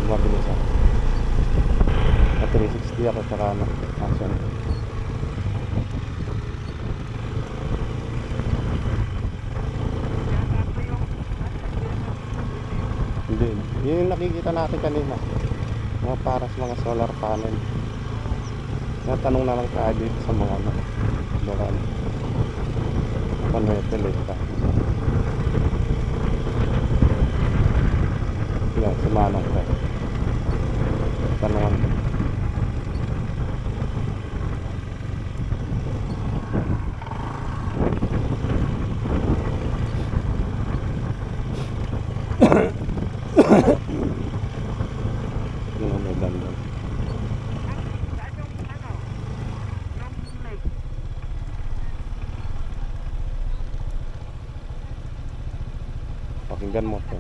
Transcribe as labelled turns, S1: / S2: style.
S1: mabilis ako. 360 ako tsaka action. Hindi, yun yung nakikita natin kanina, mga paras mga solar panel. Natanong na lang tayo dito sa mga baka panwetelita. Yan, si Manong ka tanungan ko. Yung may dandan. Pakinggan mo to.